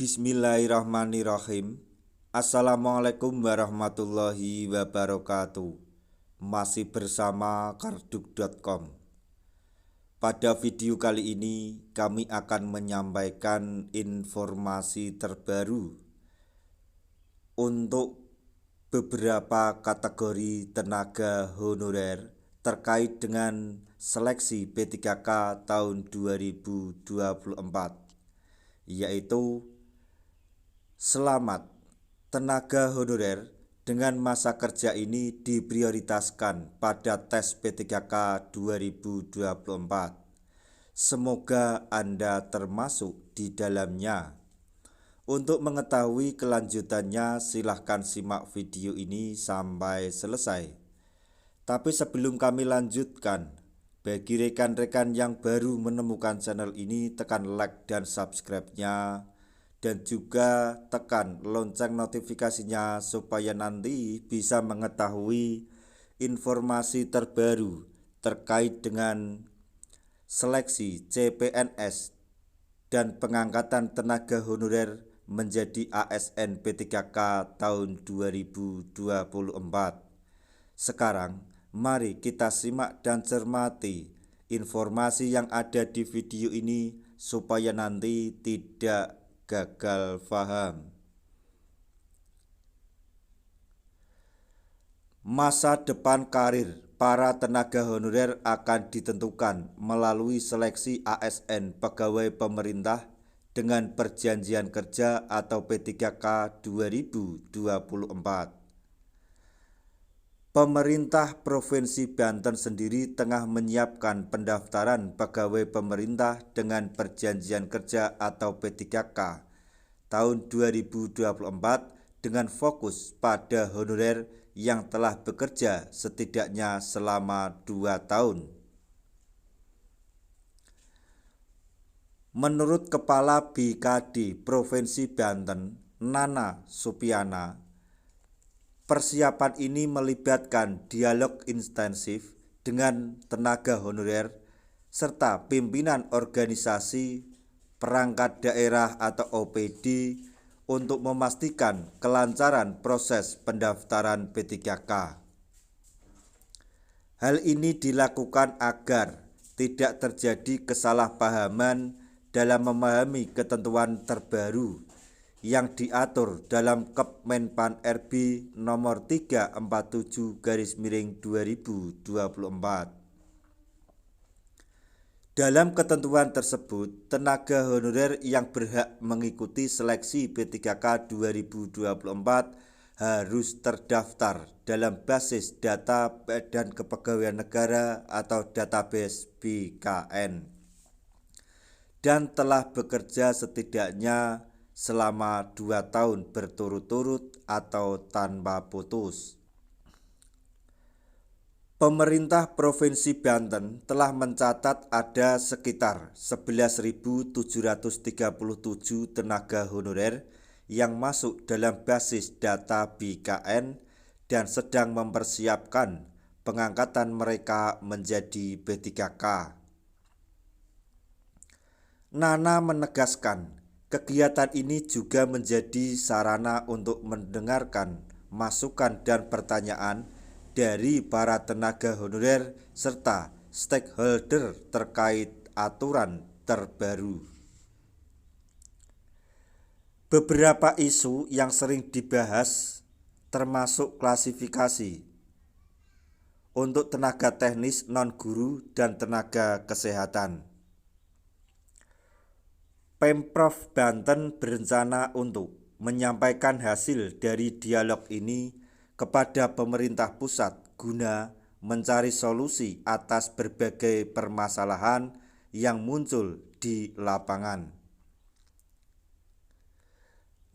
Bismillahirrahmanirrahim. Assalamualaikum warahmatullahi wabarakatuh. Masih bersama karduk.com. Pada video kali ini kami akan menyampaikan informasi terbaru untuk beberapa kategori tenaga honorer terkait dengan seleksi P3K tahun 2024, yaitu selamat, tenaga honorer dengan masa kerja ini diprioritaskan pada tes P3K 2024. Semoga Anda termasuk di dalamnya. Untuk mengetahui kelanjutannya, silahkan simak video ini sampai selesai. Tapi sebelum kami lanjutkan, bagi rekan-rekan yang baru menemukan channel ini, tekan like dan subscribe-nya, dan juga tekan lonceng notifikasinya supaya nanti bisa mengetahui informasi terbaru terkait dengan seleksi CPNS dan pengangkatan tenaga honorer menjadi ASN P3K tahun 2024. Sekarang mari kita simak dan cermati informasi yang ada di video ini supaya nanti tidak gagal paham. Masa depan karir para tenaga honorer akan ditentukan melalui seleksi ASN pegawai pemerintah dengan perjanjian kerja atau P3K 2024. Pemerintah Provinsi Banten sendiri tengah menyiapkan pendaftaran pegawai pemerintah dengan perjanjian kerja atau P3K tahun 2024 dengan fokus pada honorer yang telah bekerja setidaknya selama 2 tahun. Menurut Kepala BKD Provinsi Banten, Nana Supiana, persiapan ini melibatkan dialog intensif dengan tenaga honorer serta pimpinan organisasi perangkat daerah atau OPD untuk memastikan kelancaran proses pendaftaran P3K. Hal ini dilakukan agar tidak terjadi kesalahpahaman dalam memahami ketentuan terbaru yang diatur dalam Kemenpan RB nomor 347/2024. Dalam ketentuan tersebut, tenaga honorer yang berhak mengikuti seleksi P3K 2024 harus terdaftar dalam basis data dan kepegawaian negara atau database BKN dan telah bekerja setidaknya selama 2 tahun berturut-turut atau tanpa putus. Pemerintah Provinsi Banten telah mencatat ada sekitar 11.737 tenaga honorer yang masuk dalam basis data BKN dan sedang mempersiapkan pengangkatan mereka menjadi P3K. Nana menegaskan, kegiatan ini juga menjadi sarana untuk mendengarkan masukan dan pertanyaan dari para tenaga honorer serta stakeholder terkait aturan terbaru. Beberapa isu yang sering dibahas termasuk klasifikasi untuk tenaga teknis non-guru dan tenaga kesehatan. Pemprov Banten berencana untuk menyampaikan hasil dari dialog ini kepada pemerintah pusat guna mencari solusi atas berbagai permasalahan yang muncul di lapangan.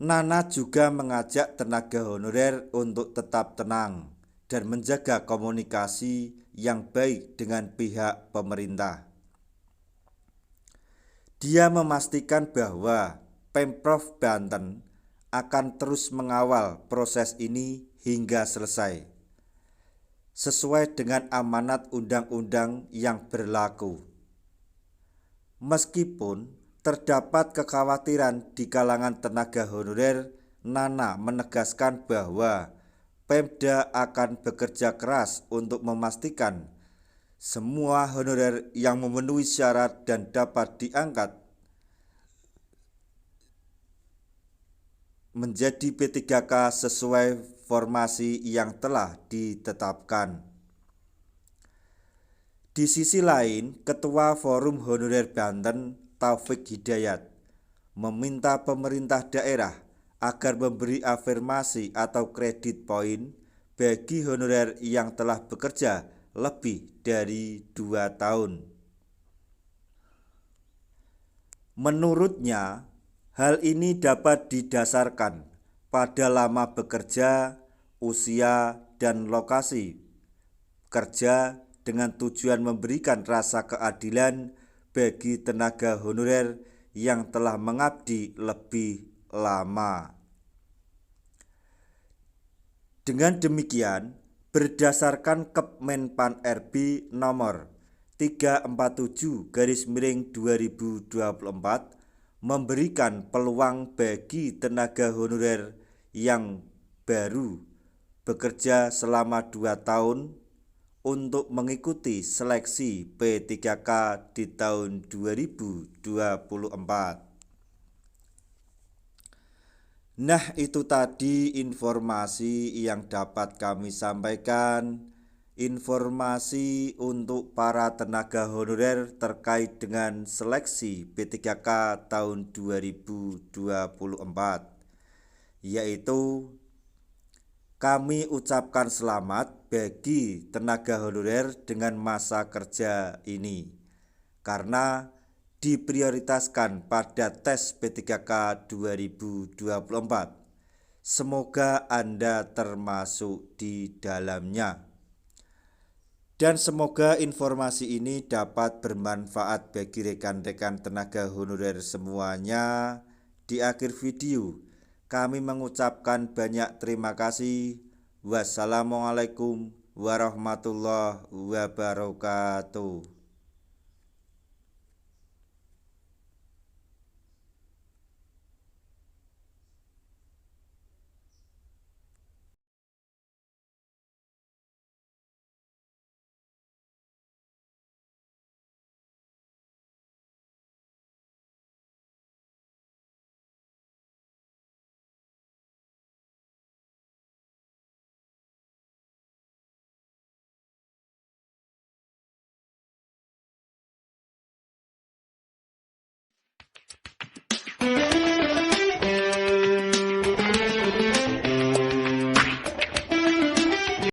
Nana juga mengajak tenaga honorer untuk tetap tenang dan menjaga komunikasi yang baik dengan pihak pemerintah. Dia memastikan bahwa Pemprov Banten akan terus mengawal proses ini hingga selesai, sesuai dengan amanat undang-undang yang berlaku. Meskipun Terdapat kekhawatiran di kalangan tenaga honorer. Nana menegaskan bahwa Pemda akan bekerja keras untuk memastikan semua honorer yang memenuhi syarat dan dapat diangkat menjadi P3K sesuai formasi yang telah ditetapkan. Di sisi lain, Ketua Forum Honorer Banten, Taufik Hidayat, meminta pemerintah daerah agar memberi afirmasi atau kredit poin bagi honorer yang telah bekerja lebih dari 2 tahun. Menurutnya, hal ini dapat didasarkan pada lama bekerja, usia, dan lokasi kerja dengan tujuan memberikan rasa keadilan bagi tenaga honorer yang telah mengabdi lebih lama. Dengan demikian, berdasarkan Kemenpan RB nomor 347/2024 memberikan peluang bagi tenaga honorer yang baru bekerja selama 2 tahun untuk mengikuti seleksi P3K di tahun 2024. Nah, itu tadi informasi yang dapat kami sampaikan. Informasi untuk para tenaga honorer terkait dengan seleksi P3K tahun 2024, yaitu kami ucapkan selamat bagi tenaga honorer dengan masa kerja ini karena diprioritaskan pada tes P3K 2024. Semoga Anda termasuk di dalamnya. Dan semoga informasi ini dapat bermanfaat bagi rekan-rekan tenaga honorer semuanya. Di akhir video, kami mengucapkan banyak terima kasih. Wassalamualaikum warahmatullahi wabarakatuh.